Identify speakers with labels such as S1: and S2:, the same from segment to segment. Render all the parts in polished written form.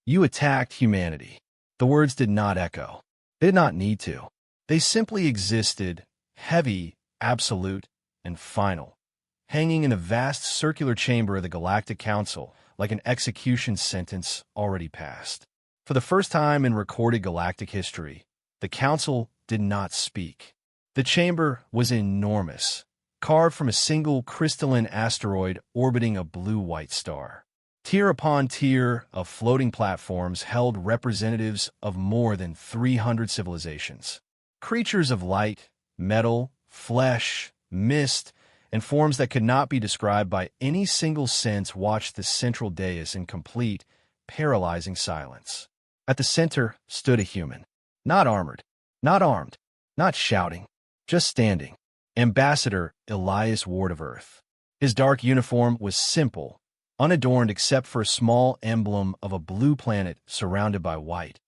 S1: You attacked humanity. The words did not echo. They did not need to. They simply existed, heavy, absolute, and final, hanging in a vast circular chamber of the Galactic Council like an execution sentence already passed. For the first time in recorded galactic history, the Council did not speak. The chamber was enormous, carved from a single crystalline asteroid orbiting a blue-white star. Tier upon tier of floating platforms held representatives of more than 300 civilizations. Creatures of light, metal, flesh, mist, and forms that could not be described by any single sense watched the central dais in complete, paralyzing silence. At the center stood a human. Not armored, not armed, not shouting, just standing. Ambassador Elias Ward of Earth. His dark uniform was simple, unadorned except for a small emblem of a blue planet surrounded by white,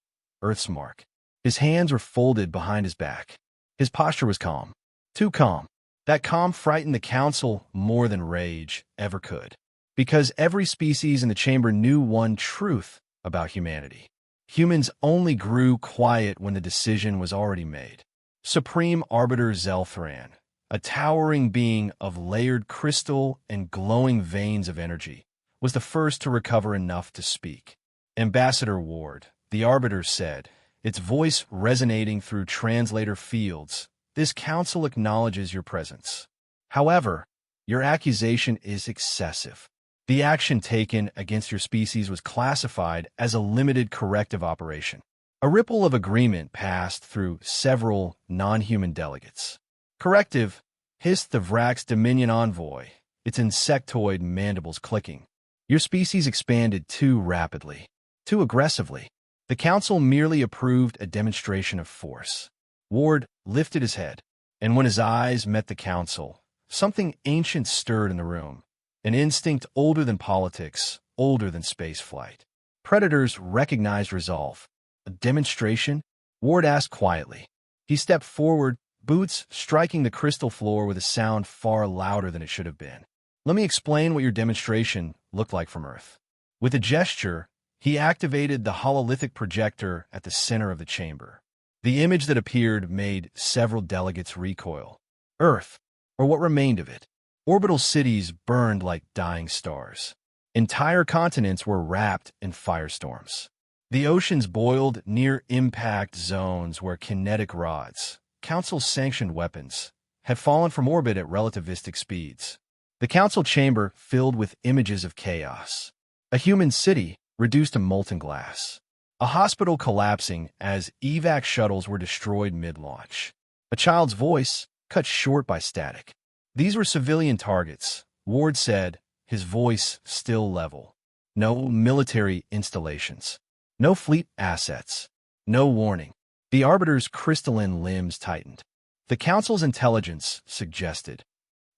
S1: Earth's mark. His hands were folded behind his back. His posture was calm. Too calm. That calm frightened the Council more than rage ever could. Because every species in the chamber knew one truth about humanity. Humans only grew quiet when the decision was already made. Supreme Arbiter Zelthran, a towering being of layered crystal and glowing veins of energy, was the first to recover enough to speak. Ambassador Ward, the Arbiter said, its voice resonating through translator fields, "This council acknowledges your presence. However, your accusation is excessive. The action taken against your species was classified as a limited corrective operation." A ripple of agreement passed through several non-human delegates. "Corrective," hissed the Vrax Dominion envoy, its insectoid mandibles clicking. "Your species expanded too rapidly, too aggressively. The Council merely approved a demonstration of force." Ward lifted his head, and when his eyes met the Council, something ancient stirred in the room, an instinct older than politics, older than spaceflight. Predators recognized resolve. "A demonstration?" Ward asked quietly. He stepped forward, boots striking the crystal floor with a sound far louder than it should have been. "Let me explain what your demonstration looked like from Earth." With a gesture, he activated the hololithic projector at the center of the chamber. The image that appeared made several delegates recoil. Earth, or what remained of it. Orbital cities burned like dying stars. Entire continents were wrapped in firestorms. The oceans boiled near impact zones where kinetic rods, Council-sanctioned weapons, had fallen from orbit at relativistic speeds. The Council chamber filled with images of chaos. A human city reduced to molten glass. A hospital collapsing as evac shuttles were destroyed mid-launch. A child's voice cut short by static. These were civilian targets, Ward said, his voice still level. No military installations. No fleet assets. No warning. The Arbiter's crystalline limbs tightened. The Council's intelligence suggested.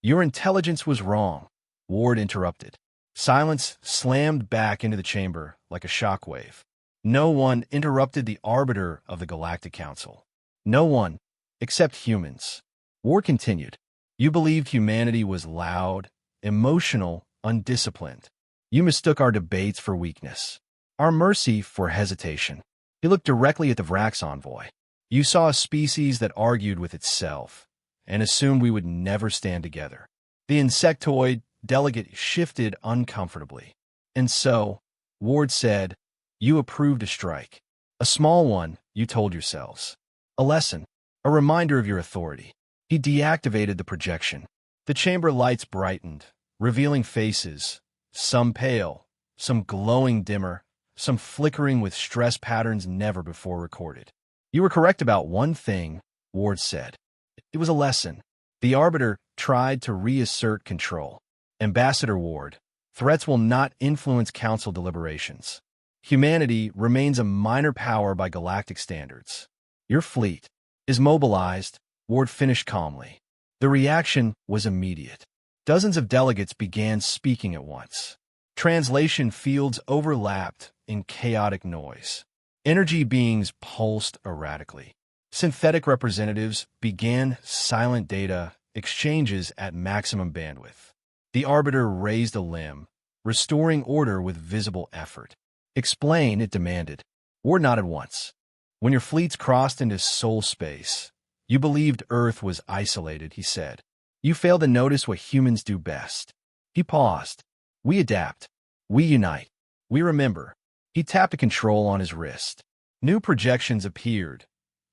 S1: "Your intelligence was wrong," Ward interrupted. Silence slammed back into the chamber like a shockwave. No one interrupted the Arbiter of the Galactic Council. No one, except humans. Ward continued. "You believed humanity was loud, emotional, undisciplined. You mistook our debates for weakness. Our mercy for hesitation." He looked directly at the Vrax envoy. "You saw a species that argued with itself and assumed we would never stand together." The insectoid delegate shifted uncomfortably. "And so," Ward said, "you approved a strike. A small one, you told yourselves. A lesson, a reminder of your authority." He deactivated the projection. The chamber lights brightened, revealing faces, some pale, some glowing dimmer, some flickering with stress patterns never before recorded. "You were correct about one thing," Ward said. "It was a lesson." The Arbiter tried to reassert control. "Ambassador Ward, threats will not influence Council deliberations. Humanity remains a minor power by galactic standards. Your fleet is mobilized," Ward finished calmly. The reaction was immediate. Dozens of delegates began speaking at once. Translation fields overlapped in chaotic noise. Energy beings pulsed erratically. Synthetic representatives began silent data exchanges at maximum bandwidth. The Arbiter raised a limb, restoring order with visible effort. Explain, it demanded. Ward nodded once. When your fleets crossed into soul space, you believed Earth was isolated, he said. You failed to notice what humans do best. He paused. We adapt. We unite. We remember. He tapped a control on his wrist. New projections appeared,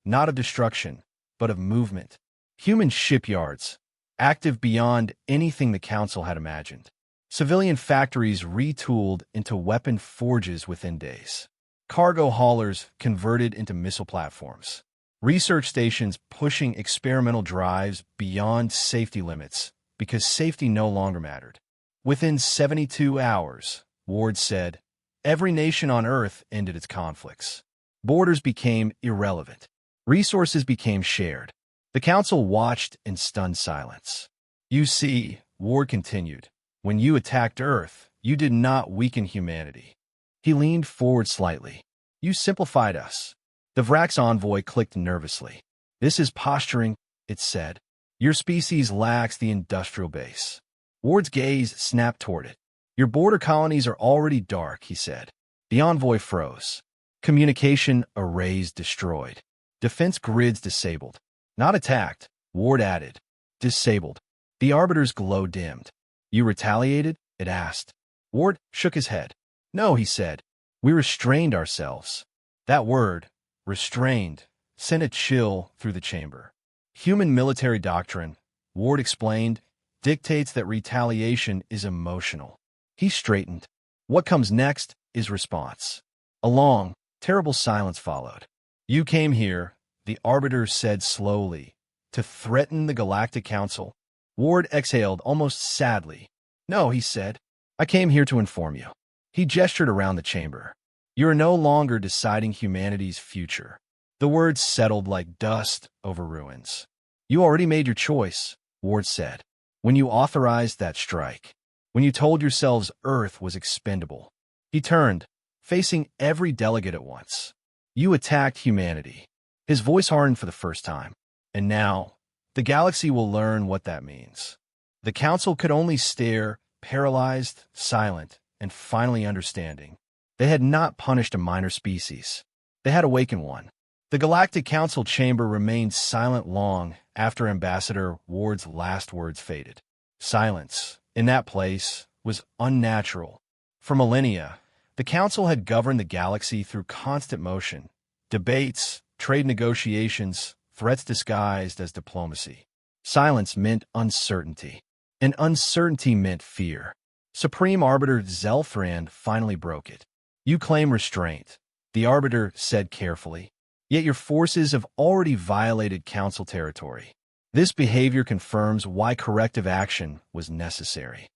S1: not of destruction, but of movement. Human shipyards, active beyond anything the Council had imagined. Civilian factories retooled into weapon forges within days. Cargo haulers converted into missile platforms. Research stations pushing experimental drives beyond safety limits because safety no longer mattered. Within 72 hours, Ward said, every nation on Earth ended its conflicts. Borders became irrelevant. Resources became shared. The Council watched in stunned silence. You see, Ward continued, when you attacked Earth, you did not weaken humanity. He leaned forward slightly. You simplified us. The Vrax envoy clicked nervously. This is posturing, it said. Your species lacks the industrial base. Ward's gaze snapped toward it. Your border colonies are already dark, he said. The envoy froze. Communication arrays destroyed. Defense grids disabled. Not attacked, Ward added. Disabled. The Arbiter's glow dimmed. You retaliated? It asked. Ward shook his head. No, he said. We restrained ourselves. That word, restrained, sent a chill through the chamber. Human military doctrine, Ward explained, dictates that retaliation is emotional. He straightened. What comes next is response. A long, terrible silence followed. You came here, the Arbiter said slowly, to threaten the Galactic Council. Ward exhaled almost sadly. No, he said. I came here to inform you. He gestured around the chamber. You are no longer deciding humanity's future. The words settled like dust over ruins. You already made your choice, Ward said, when you authorized that strike, when you told yourselves Earth was expendable. He turned, facing every delegate at once. You attacked humanity. His voice hardened for the first time. And now, the galaxy will learn what that means. The Council could only stare, paralyzed, silent, and finally understanding. They had not punished a minor species. They had awakened one. The Galactic Council chamber remained silent long after Ambassador Ward's last words faded. Silence, in that place, was unnatural. For millennia, the Council had governed the galaxy through constant motion, debates, trade negotiations, threats disguised as diplomacy. Silence meant uncertainty, and uncertainty meant fear. Supreme Arbiter Zelthran finally broke it. You claim restraint, the Arbiter said carefully. Yet your forces have already violated Council territory. This behavior confirms why corrective action was necessary.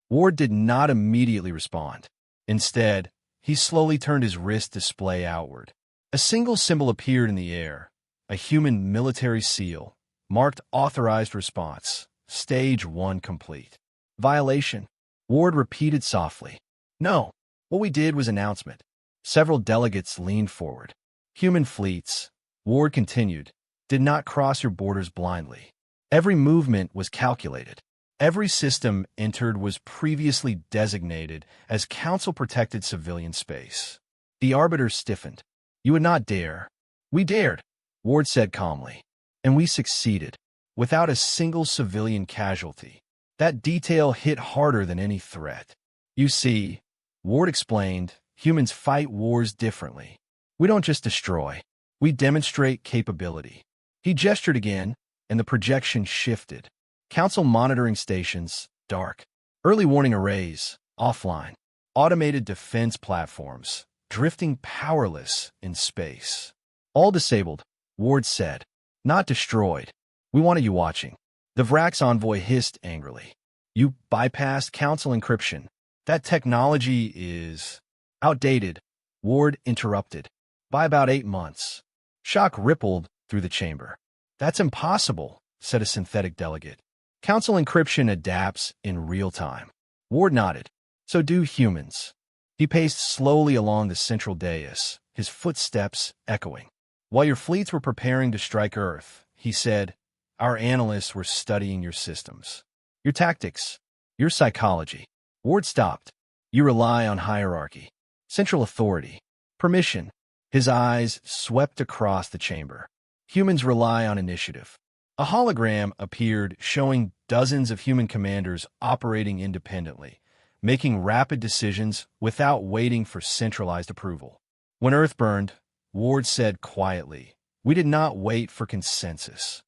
S1: Ward did not immediately respond. Instead, he slowly turned his wrist display outward. A single symbol appeared in the air, a human military seal, marked authorized response, stage 1 complete. Violation, Ward repeated softly. No, what we did was announcement. Several delegates leaned forward. Human fleets, Ward continued, did not cross your borders blindly. Every movement was calculated. Every system entered was previously designated as Council-protected civilian space. The Arbiter stiffened. You would not dare. We dared, Ward said calmly. And we succeeded, without a single civilian casualty. That detail hit harder than any threat. You see, Ward explained, humans fight wars differently. We don't just destroy. We demonstrate capability. He gestured again, and the projection shifted. Council monitoring stations, dark. Early warning arrays, offline. Automated defense platforms, drifting powerless in space. All disabled, Ward said. Not destroyed. We wanted you watching. The Vrax envoy hissed angrily. You bypassed Council encryption. That technology is outdated, Ward interrupted. By about 8 months. Shock rippled through the chamber. That's impossible, said a synthetic delegate. Council encryption adapts in real time. Ward nodded. So do humans. He paced slowly along the central dais, his footsteps echoing. While your fleets were preparing to strike Earth, he said, our analysts were studying your systems. Your tactics. Your psychology. Ward stopped. You rely on hierarchy. Central authority. Permission. His eyes swept across the chamber. Humans rely on initiative. A hologram appeared showing dozens of human commanders operating independently, making rapid decisions without waiting for centralized approval. When Earth burned, Ward said quietly, "We did not wait for consensus."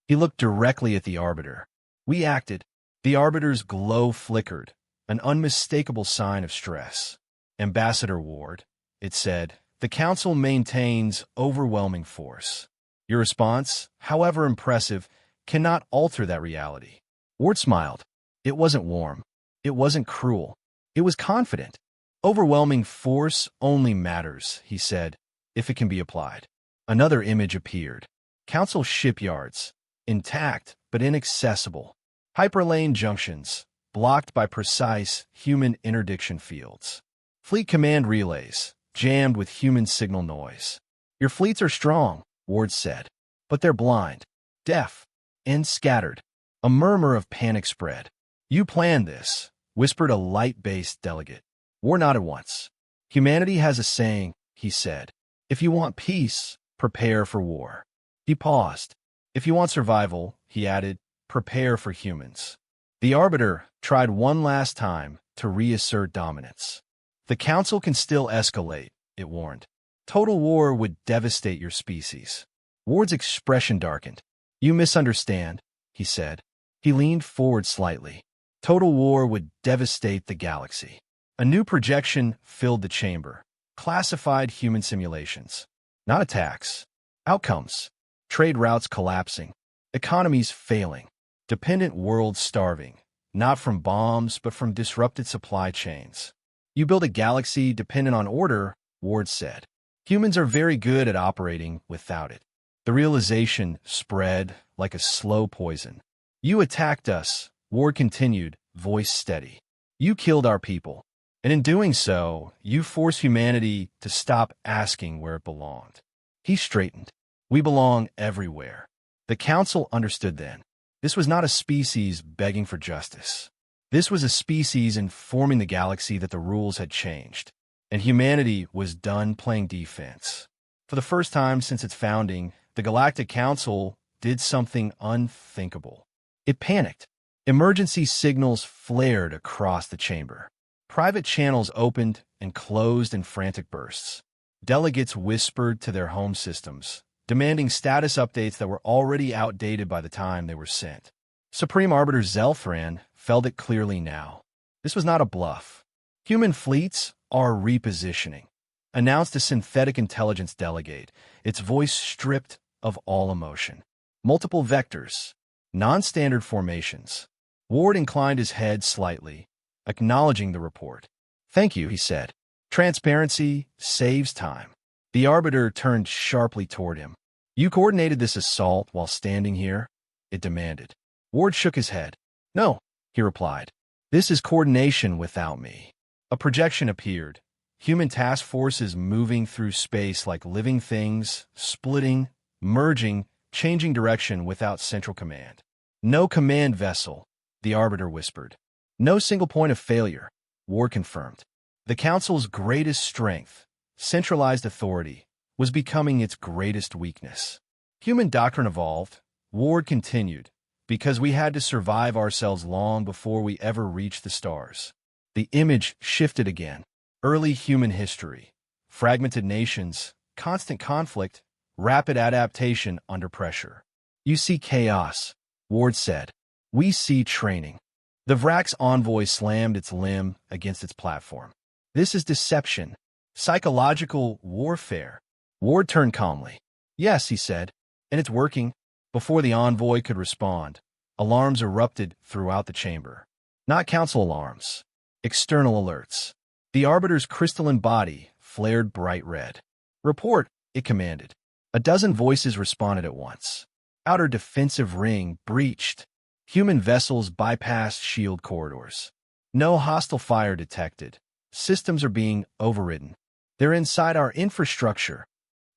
S1: He looked directly at the Arbiter. "We acted." The Arbiter's glow flickered, an unmistakable sign of stress. "Ambassador Ward," it said, "the Council maintains overwhelming force. Your response, however impressive, cannot alter that reality." Ward smiled. It wasn't warm. It wasn't cruel. It was confident. "Overwhelming force only matters," he said, "if it can be applied." Another image appeared. Council shipyards, intact but inaccessible. Hyperlane junctions, blocked by precise human interdiction fields. Fleet command relays, jammed with human signal noise. "Your fleets are strong," Ward said, "but they're blind, deaf, and scattered." A murmur of panic spread. "You planned this," whispered a light-based delegate. Ward nodded once. "Humanity has a saying," he said. "If you want peace, prepare for war." He paused. "If you want survival," he added, "prepare for humans." The Arbiter tried one last time to reassert dominance. "The Council can still escalate," it warned. "Total war would devastate your species." Ward's expression darkened. "You misunderstand," he said. He leaned forward slightly. "Total war would devastate the galaxy." A new projection filled the chamber. Classified human simulations. Not attacks. Outcomes. Trade routes collapsing. Economies failing. Dependent worlds starving. Not from bombs, but from disrupted supply chains. "You build a galaxy dependent on order," Ward said. "Humans are very good at operating without it." The realization spread like a slow poison. "You attacked us," Ward continued, voice steady. "You killed our people. And in doing so, you forced humanity to stop asking where it belonged." He straightened. "We belong everywhere." The Council understood then. This was not a species begging for justice. This was a species informing the galaxy that the rules had changed, and humanity was done playing defense. For the first time since its founding, the Galactic Council did something unthinkable. It panicked. Emergency signals flared across the chamber. Private channels opened and closed in frantic bursts. Delegates whispered to their home systems, demanding status updates that were already outdated by the time they were sent. Supreme Arbiter Zelthran felt it clearly now. This was not a bluff. "Human fleets are repositioning," announced a synthetic intelligence delegate, its voice stripped of all emotion. "Multiple vectors. Non-standard formations." Ward inclined his head slightly, acknowledging the report. "Thank you," he said. "Transparency saves time." The Arbiter turned sharply toward him. "You coordinated this assault while standing here?" it demanded. Ward shook his head. "No," he replied. "This is coordination without me." A projection appeared. Human task forces moving through space like living things, splitting, merging, changing direction without central command. "No command vessel," the Arbiter whispered. "No single point of failure," Ward confirmed. The Council's greatest strength, centralized authority, was becoming its greatest weakness. "Human doctrine evolved," Ward continued, "because we had to survive ourselves long before we ever reached the stars." The image shifted again. Early human history, fragmented nations, constant conflict, rapid adaptation under pressure. "You see chaos," Ward said. "We see training." The Vrak's envoy slammed its limb against its platform. "This is deception. Psychological warfare." Ward turned calmly. "Yes," he said, "and it's working." Before the envoy could respond, alarms erupted throughout the chamber. Not council alarms. External alerts. The Arbiter's crystalline body flared bright red. "Report," it commanded. A dozen voices responded at once. Outer defensive ring breached. Human vessels bypassed shield corridors. No hostile fire detected. Systems are being overridden. "They're inside our infrastructure."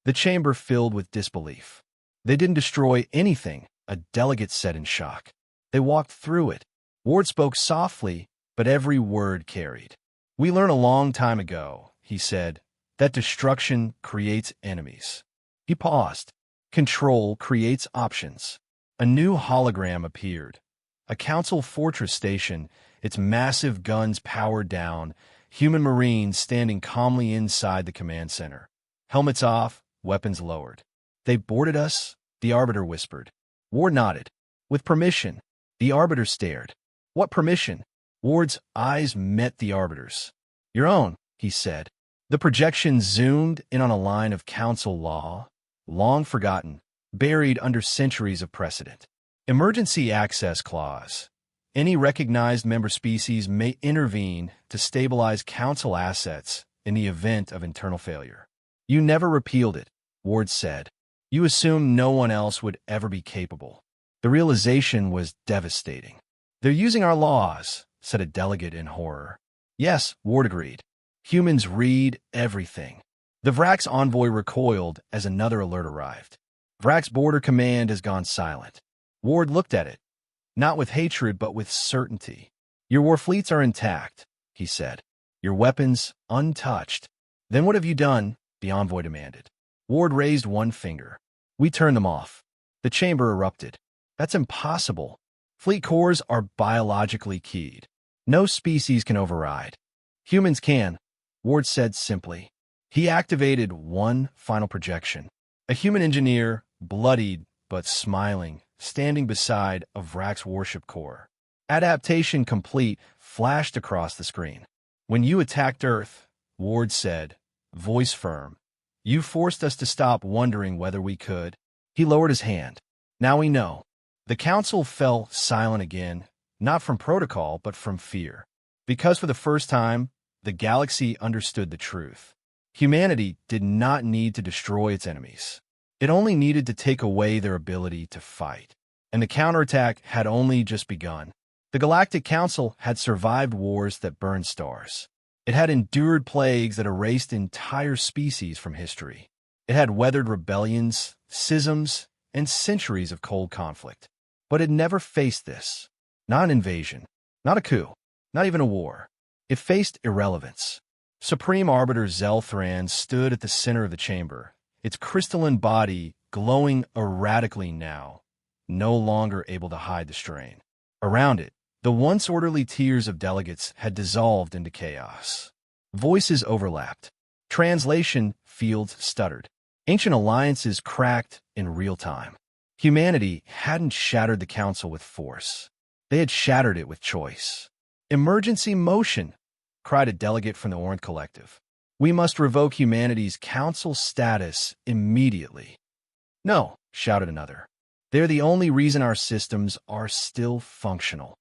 S1: The chamber filled with disbelief. "They didn't destroy anything," a delegate said in shock. "They walked through it." Ward spoke softly, but every word carried. "We learned a long time ago," he said, that destruction creates enemies. He paused. Control creates options. A new hologram appeared. A Council fortress station, its massive guns powered down, human marines standing calmly inside the command center. Helmets off, weapons lowered. They boarded us, the Arbiter whispered. Ward nodded. With permission. The Arbiter stared. What permission? Ward's eyes met the Arbiter's. Your own, he said. The projection zoomed in on a line of Council law, long forgotten, buried under centuries of precedent. Emergency access clause. Any recognized member species may intervene to stabilize Council assets in the event of internal failure. You never repealed it, Ward said. You assumed no one else would ever be capable. The realization was devastating. They're using our laws, said a delegate in horror. Yes, Ward agreed. Humans read everything. The Vrax envoy recoiled as another alert arrived. Vrax Border Command has gone silent. Ward looked at it, not with hatred but with certainty. Your war fleets are intact, he said. Your weapons untouched. Then what have you done? The envoy demanded. Ward raised one finger. We turned them off. The chamber erupted. That's impossible. Fleet cores are biologically keyed. No species can override. Humans can, Ward said simply. He activated one final projection. A human engineer, bloodied but smiling, standing beside a Vrax warship core. Adaptation complete flashed across the screen. When you attacked Earth, Ward said, voice firm, you forced us to stop wondering whether we could. He lowered his hand. Now we know. The Council fell silent again, not from protocol, but from fear. Because for the first time, the galaxy understood the truth. Humanity did not need to destroy its enemies. It only needed to take away their ability to fight. And the counterattack had only just begun. The Galactic Council had survived wars that burned stars. It had endured plagues that erased entire species from history. It had weathered rebellions, schisms, and centuries of cold conflict. But it never faced this. Not an invasion, not a coup, not even a war. It faced irrelevance. Supreme Arbiter Zelthran stood at the center of the chamber, its crystalline body glowing erratically now, no longer able to hide the strain. Around it, the once orderly tiers of delegates had dissolved into chaos. Voices overlapped. Translation fields stuttered. Ancient alliances cracked in real time. Humanity hadn't shattered the Council with force. They had shattered it with choice. Emergency motion, cried a delegate from the Orc Collective. We must revoke humanity's Council status immediately. No, shouted another. They're the only reason our systems are still functional.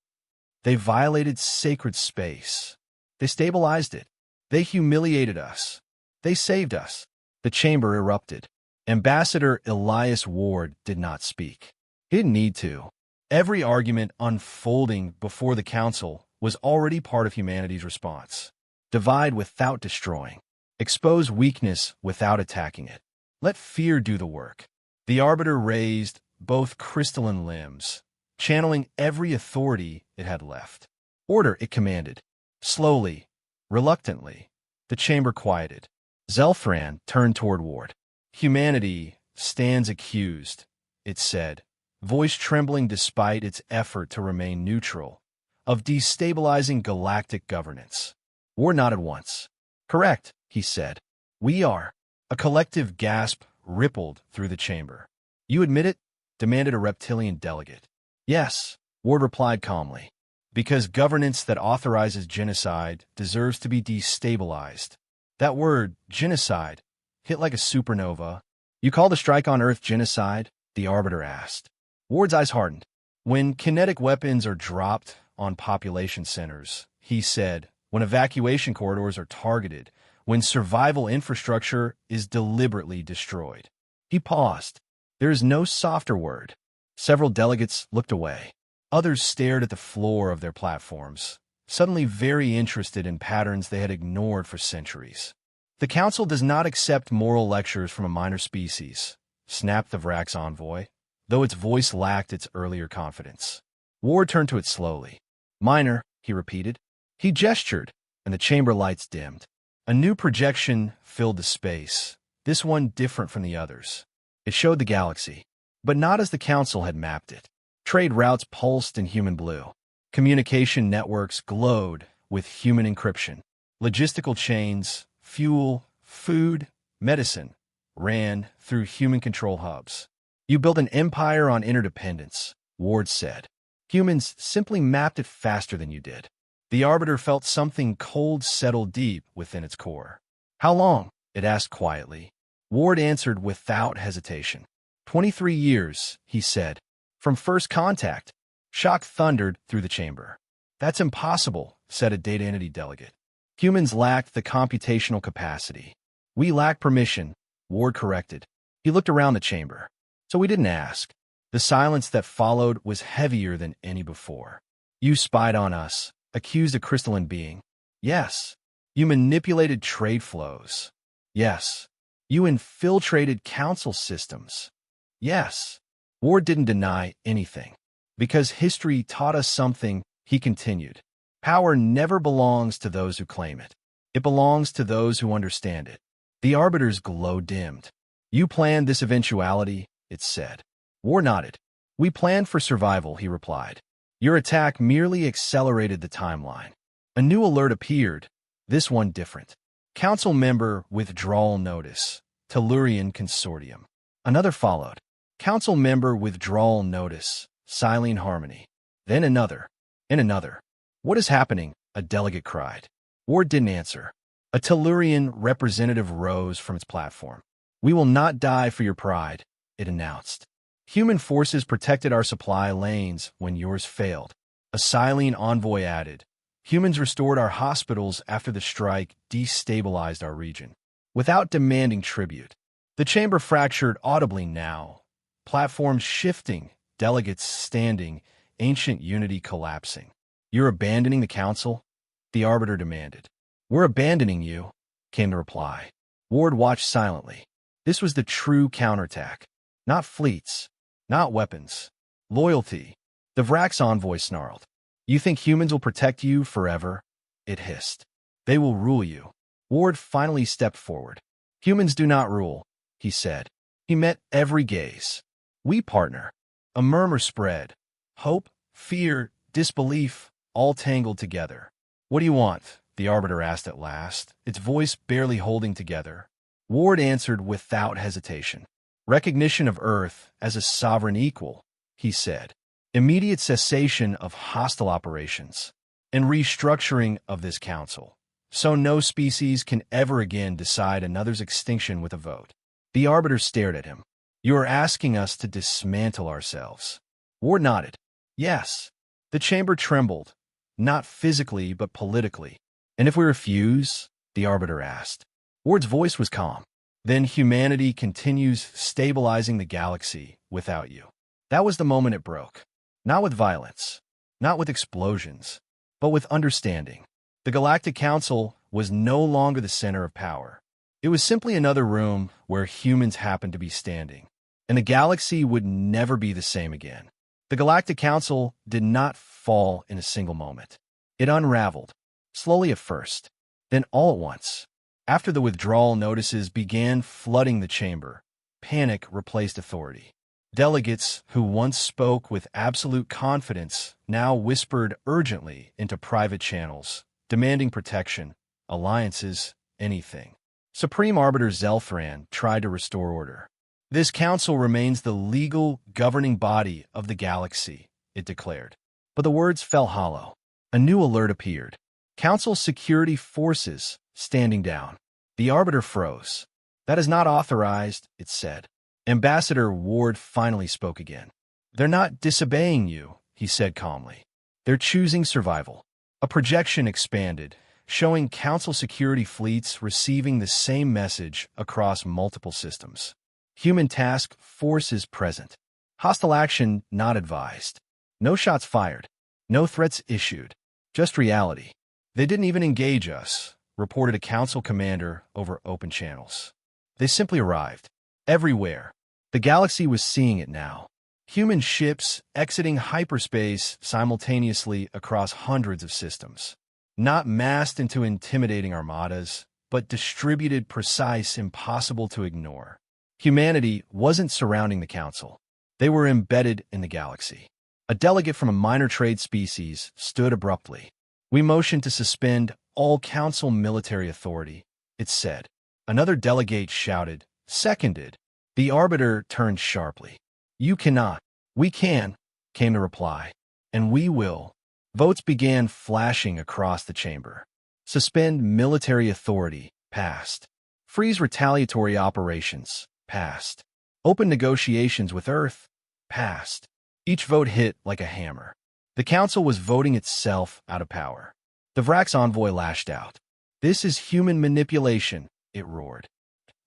S1: They violated sacred space. They stabilized it. They humiliated us. They saved us. The chamber erupted. Ambassador Elias Ward did not speak. He didn't need to. Every argument unfolding before the Council was already part of humanity's response. Divide without destroying. Expose weakness without attacking it. Let fear do the work. The Arbiter raised both crystalline limbs, channeling every authority it had left. Order, it commanded. Slowly, reluctantly, the chamber quieted. Zelthran turned toward Ward. Humanity stands accused, it said, voice trembling despite its effort to remain neutral, of destabilizing galactic governance. Ward nodded once. Correct, he said. We are. A collective gasp rippled through the chamber. You admit it? Demanded a reptilian delegate. Yes, Ward replied calmly. Because governance that authorizes genocide deserves to be destabilized. That word, genocide, hit like a supernova. You call the strike on Earth genocide? The Arbiter asked. Ward's eyes hardened. When kinetic weapons are dropped on population centers, he said, when evacuation corridors are targeted, when survival infrastructure is deliberately destroyed. He paused. There is no softer word. Several delegates looked away. Others stared at the floor of their platforms, suddenly very interested in patterns they had ignored for centuries. The Council does not accept moral lectures from a minor species, snapped the Vrax envoy, though its voice lacked its earlier confidence. Ward turned to it slowly. Minor, he repeated. He gestured, and the chamber lights dimmed. A new projection filled the space, this one different from the others. It showed the galaxy, but not as the Council had mapped it. Trade routes pulsed in human blue. Communication networks glowed with human encryption. Logistical chains, fuel, food, medicine, ran through human control hubs. You built an empire on interdependence, Ward said. Humans simply mapped it faster than you did. The Arbiter felt something cold settle deep within its core. How long? It asked quietly. Ward answered without hesitation. 23 years, he said. From first contact. Shock thundered through the chamber. That's impossible, said a data entity delegate. Humans lacked the computational capacity. We lack permission, Ward corrected. He looked around the chamber. So we didn't ask. The silence that followed was heavier than any before. You spied on us, accused a crystalline being. Yes. You manipulated trade flows. Yes. You infiltrated council systems. Yes. Ward didn't deny anything. Because history taught us something, he continued. Power never belongs to those who claim it. It belongs to those who understand it. The Arbiter's glow dimmed. You planned this eventuality, it said. Ward nodded. We planned for survival, he replied. Your attack merely accelerated the timeline. A new alert appeared, this one different. Council member withdrawal notice. Tellurian Consortium. Another followed. Council member withdrawal notice. Silene Harmony. Then another. And another. What is happening? A delegate cried. Ward didn't answer. A Tellurian representative rose from its platform. We will not die for your pride, it announced. Human forces protected our supply lanes when yours failed. A Silene envoy added. Humans restored our hospitals after the strike destabilized our region. Without demanding tribute. The chamber fractured audibly now. Platforms shifting, delegates standing, ancient unity collapsing. You're abandoning the council? The Arbiter demanded. We're abandoning you, came the reply. Ward watched silently. This was the true counterattack. Not fleets. Not weapons. Loyalty. The Vrax envoy snarled. You think humans will protect you forever? It hissed. They will rule you. Ward finally stepped forward. Humans do not rule, he said. He met every gaze. We partner. A murmur spread. Hope, fear, disbelief, all tangled together. What do you want? The Arbiter asked at last, its voice barely holding together. Ward answered without hesitation. Recognition of Earth as a sovereign equal, he said. Immediate cessation of hostile operations. And restructuring of this council. So no species can ever again decide another's extinction with a vote. The Arbiter stared at him. You are asking us to dismantle ourselves. Ward nodded. Yes. The chamber trembled. Not physically, but politically. And if we refuse? The Arbiter asked. Ward's voice was calm. Then humanity continues stabilizing the galaxy without you. That was the moment it broke. Not with violence, not with explosions, but with understanding. The Galactic Council was no longer the center of power. It was simply another room where humans happened to be standing. And the galaxy would never be the same again. The Galactic Council did not fall in a single moment. It unraveled, slowly at first, then all at once. After the withdrawal notices began flooding the chamber, panic replaced authority. Delegates who once spoke with absolute confidence now whispered urgently into private channels, demanding protection, alliances, anything. Supreme Arbiter Zelthran tried to restore order. This council remains the legal governing body of the galaxy, it declared. But the words fell hollow. A new alert appeared. Council security forces standing down. The Arbiter froze. That is not authorized, it said. Ambassador Ward finally spoke again. They're not disobeying you, he said calmly. They're choosing survival. A projection expanded, showing Council security fleets receiving the same message across multiple systems. Human task forces present. Hostile action not advised. No shots fired. No threats issued. Just reality. They didn't even engage us, reported a council commander over open channels. They simply arrived. Everywhere. The galaxy was seeing it now. Human ships exiting hyperspace simultaneously across hundreds of systems. Not massed into intimidating armadas, but distributed, precise, impossible to ignore. Humanity wasn't surrounding the council. They were embedded in the galaxy. A delegate from a minor trade species stood abruptly. "We motion to suspend all council military authority," it said. Another delegate shouted, "Seconded." The arbiter turned sharply. "You cannot." "We can," came the reply. "And we will." Votes began flashing across the chamber. Suspend military authority, passed. Freeze retaliatory operations, passed. Open negotiations with Earth, passed. Each vote hit like a hammer. The council was voting itself out of power. The Vrak's envoy lashed out. "This is human manipulation," it roared.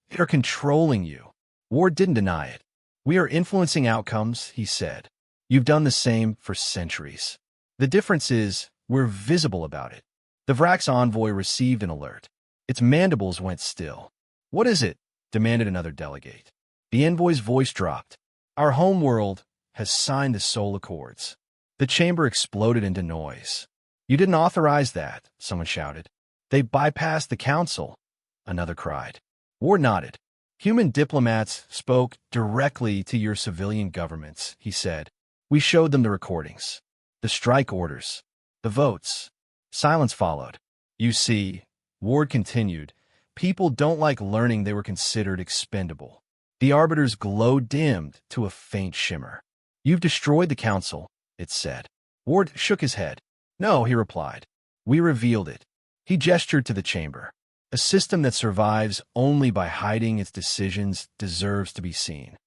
S1: "They are controlling you." Ward didn't deny it. "We are influencing outcomes," he said. "You've done the same for centuries. The difference is, we're visible about it." The Vrak's envoy received an alert. Its mandibles went still. "What is it?" demanded another delegate. The envoy's voice dropped. "Our homeworld has signed the Soul Accords." The chamber exploded into noise. "You didn't authorize that," someone shouted. "They bypassed the council," another cried. Ward nodded. "Human diplomats spoke directly to your civilian governments," he said. "We showed them the recordings, the strike orders, the votes." Silence followed. "You see," Ward continued, "people don't like learning they were considered expendable." The arbiter's glow dimmed to a faint shimmer. "You've destroyed the council," it said. Ward shook his head. "No," he replied. "We revealed it." He gestured to the chamber. "A system that survives only by hiding its decisions deserves to be seen."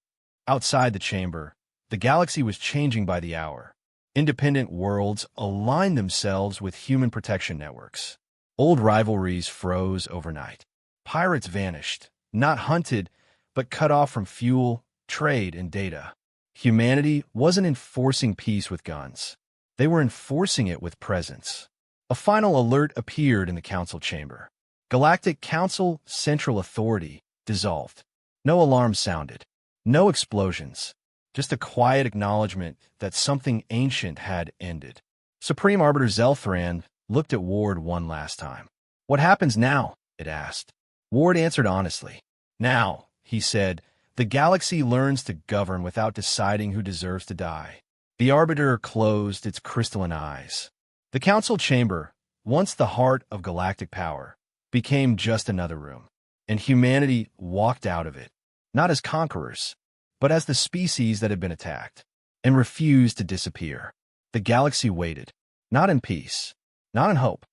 S1: Outside the chamber, the galaxy was changing by the hour. Independent worlds aligned themselves with human protection networks. Old rivalries froze overnight. Pirates vanished, not hunted, but cut off from fuel, trade, and data. Humanity wasn't enforcing peace with guns. They were enforcing it with presence. A final alert appeared in the council chamber. Galactic Council Central Authority dissolved. No alarm sounded. No explosions. Just a quiet acknowledgement that something ancient had ended. Supreme Arbiter Zelthran looked at Ward one last time. "What happens now?" it asked. Ward answered honestly. "Now," he said, "the galaxy learns to govern without deciding who deserves to die." The Arbiter closed its crystalline eyes. The council chamber, once the heart of galactic power, became just another room, and humanity walked out of it, not as conquerors, but as the species that had been attacked, and refused to disappear. The galaxy waited, not in peace, not in hope,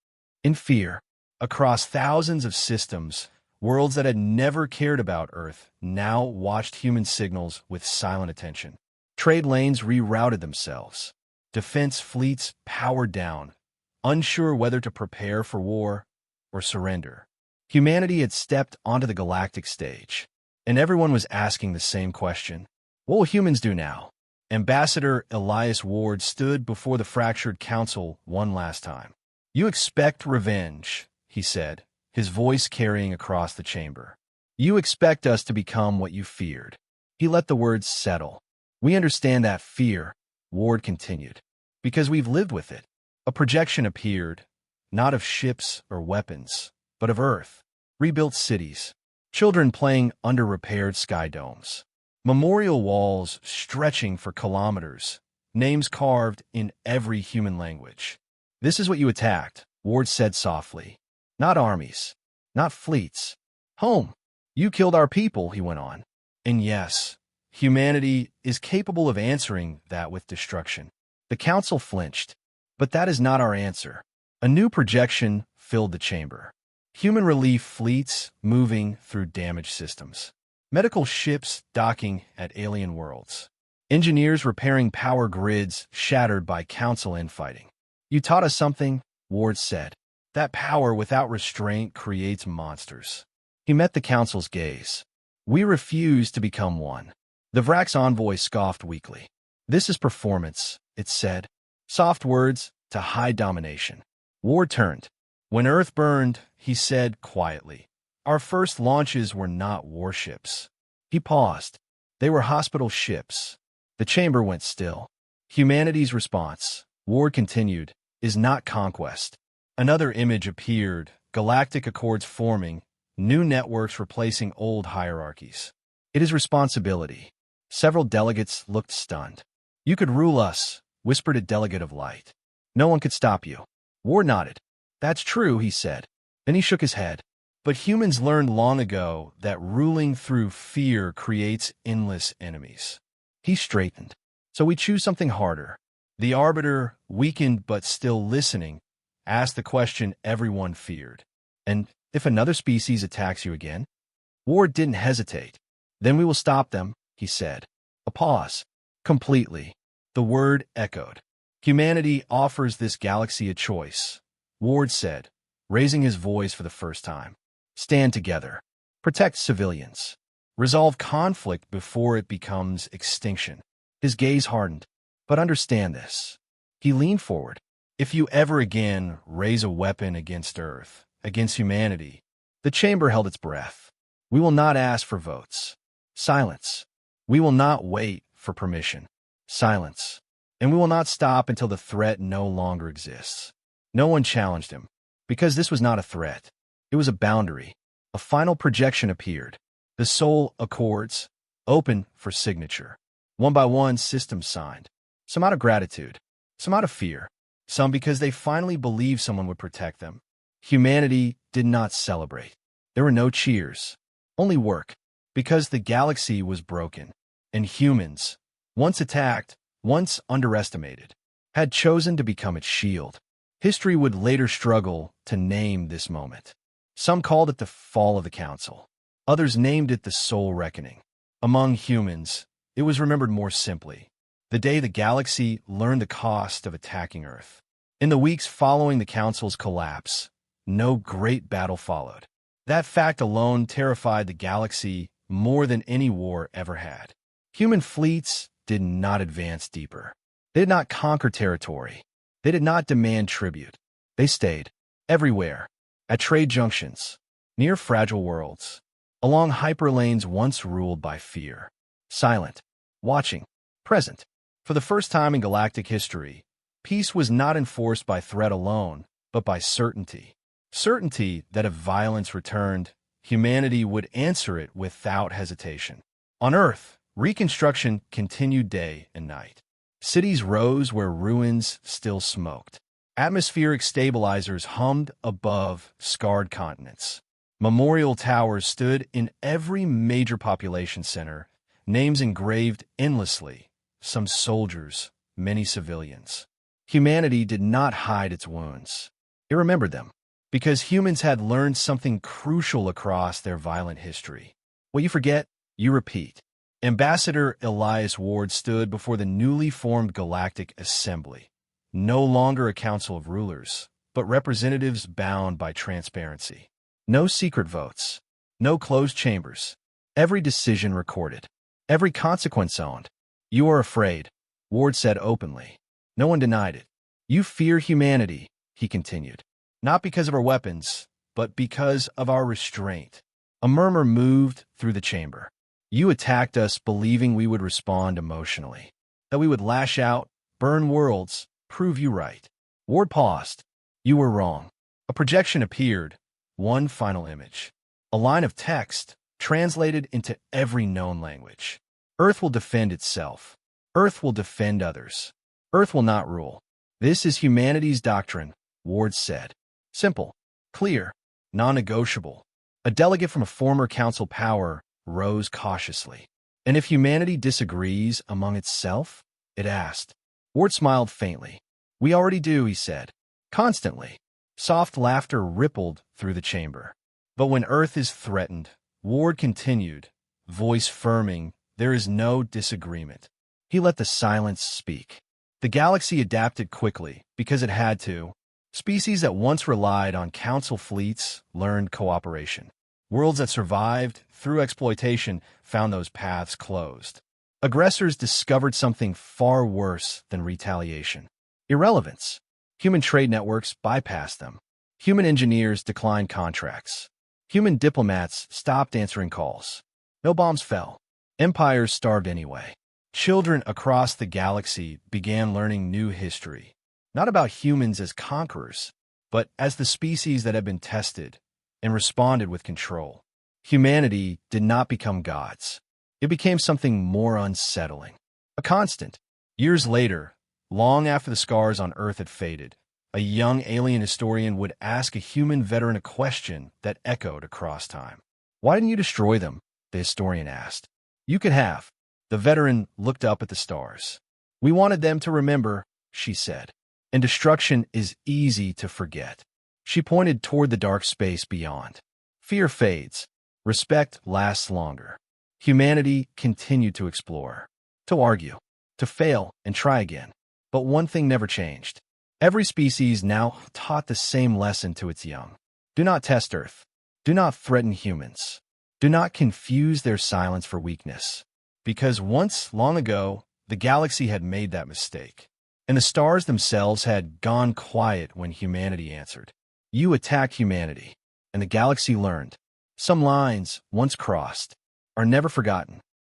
S1: in fear. Across thousands of systems, worlds that had never cared about Earth now watched human signals with silent attention. Trade lanes rerouted themselves. Defense fleets powered down, unsure whether to prepare for war or surrender. Humanity had stepped onto the galactic stage, and everyone was asking the same question. What will humans do now? Ambassador Elias Ward stood before the fractured council one last time. "You expect revenge," he said, his voice carrying across the chamber. "You expect us to become what you feared." He let the words settle. "We understand that fear," Ward continued, "because we've lived with it." A projection appeared, not of ships or weapons, but of Earth, rebuilt cities, children playing under repaired sky domes, memorial walls stretching for kilometers, names carved in every human language. "This is what you attacked," Ward said softly. "Not armies, not fleets. Home. You killed our people," he went on. "And yes, humanity is capable of answering that with destruction." The council flinched. "But that is not our answer." A new projection filled the chamber. Human relief fleets moving through damaged systems. Medical ships docking at alien worlds. Engineers repairing power grids shattered by council infighting. "You taught us something," Ward said. "That power without restraint creates monsters." He met the council's gaze. "We refuse to become one." The Vrak's envoy scoffed weakly. "This is performance," it said. Soft words to high domination. Ward turned. "When Earth burned," he said quietly, "our first launches were not warships." He paused. "They were hospital ships." The chamber went still. "Humanity's response," Ward continued, "is not conquest." Another image appeared, galactic accords forming, New networks replacing old hierarchies. It is responsibility. Several delegates looked stunned. You could rule us, whispered a delegate of light. No one could stop you. Ward nodded. That's true, he said. Then he shook his head. But humans learned long ago that ruling through fear creates endless enemies. He straightened. So we choose something harder. The arbiter, weakened but still listening, asked the question everyone feared. And if another species attacks you again? Ward didn't hesitate. Then we will stop them, he said. A pause. Completely. The word echoed. Humanity offers this galaxy a choice, Ward said, raising his voice for the first time. Stand together. Protect civilians. Resolve conflict before it becomes extinction. His gaze hardened. But understand this. He leaned forward. If you ever again raise a weapon against Earth, against humanity, the chamber held its breath. We will not ask for votes. Silence. We will not wait for permission. Silence. And we will not stop until the threat no longer exists. No one challenged him, because this was not a threat. It was a boundary. A final projection appeared. The soul accords, open for signature. One by one, systems signed. Some out of gratitude, some out of fear, some because they finally believed someone would protect them. Humanity did not celebrate. There were no cheers, only work, because the galaxy was broken, and humans, once attacked, once underestimated, had chosen to become its shield. History would later struggle to name this moment. Some called it the fall of the Council. Others named it the Soul Reckoning. Among humans, it was remembered more simply. The day the galaxy learned the cost of attacking Earth. In the weeks following the Council's collapse, no great battle followed. That fact alone terrified the galaxy more than any war ever had. Human fleets did not advance deeper. They did not conquer territory. They did not demand tribute. They stayed everywhere, at trade junctions, near fragile worlds, along hyperlanes once ruled by fear. Silent, watching, present. For the first time in galactic history, peace was not enforced by threat alone, but by certainty. Certainty that if violence returned, humanity would answer it without hesitation. On Earth, reconstruction continued day and night. Cities rose where ruins still smoked. Atmospheric stabilizers hummed above scarred continents. Memorial towers stood in every major population center, names engraved endlessly. Some soldiers, many civilians. Humanity did not hide its wounds. It remembered them, because humans had learned something crucial across their violent history. What you forget, you repeat. Ambassador Elias Ward stood before the newly formed Galactic Assembly, no longer a council of rulers, but representatives bound by transparency. No secret votes, no closed chambers. Every decision recorded, every consequence owned. You are afraid, Ward said openly. No one denied it. You fear humanity, he continued. Not because of our weapons, but because of our restraint. A murmur moved through the chamber. You attacked us believing we would respond emotionally, that we would lash out, burn worlds, prove you right. Ward paused. You were wrong. A projection appeared, one final image. A line of text translated into every known language. Earth will defend itself. Earth will defend others. Earth will not rule. This is humanity's doctrine, Ward said. Simple, clear, non-negotiable. A delegate from a former council power rose cautiously. And if humanity disagrees among itself? It asked. Ward smiled faintly. We already do, he said. Constantly. Soft laughter rippled through the chamber. But when Earth is threatened, Ward continued, voice firming, there is no disagreement. He let the silence speak. The galaxy adapted quickly, because it had to. Species that once relied on council fleets learned cooperation. Worlds that survived through exploitation found those paths closed. Aggressors discovered something far worse than retaliation. Irrelevance. Human trade networks bypassed them. Human engineers declined contracts. Human diplomats stopped answering calls. No bombs fell. Empires starved anyway. Children across the galaxy began learning new history, not about humans as conquerors, but as the species that had been tested, and responded with control. Humanity did not become gods. It became something more unsettling. A constant. Years later, long after the scars on Earth had faded, a young alien historian would ask a human veteran a question that echoed across time. "Why didn't you destroy them?" the historian asked. "You could have." The veteran looked up at the stars. "We wanted them to remember," she said. "And destruction is easy to forget." She pointed toward the dark space beyond. Fear fades. Respect lasts longer. Humanity continued to explore, to argue, to fail and try again. But one thing never changed. Every species now taught the same lesson to its young. Do not test Earth. Do not threaten humans. Do not confuse their silence for weakness. Because once, long ago, the galaxy had made that mistake. And the stars themselves had gone quiet when humanity answered. You attacked humanity, and the galaxy learned. Some lines, once crossed, are never forgotten.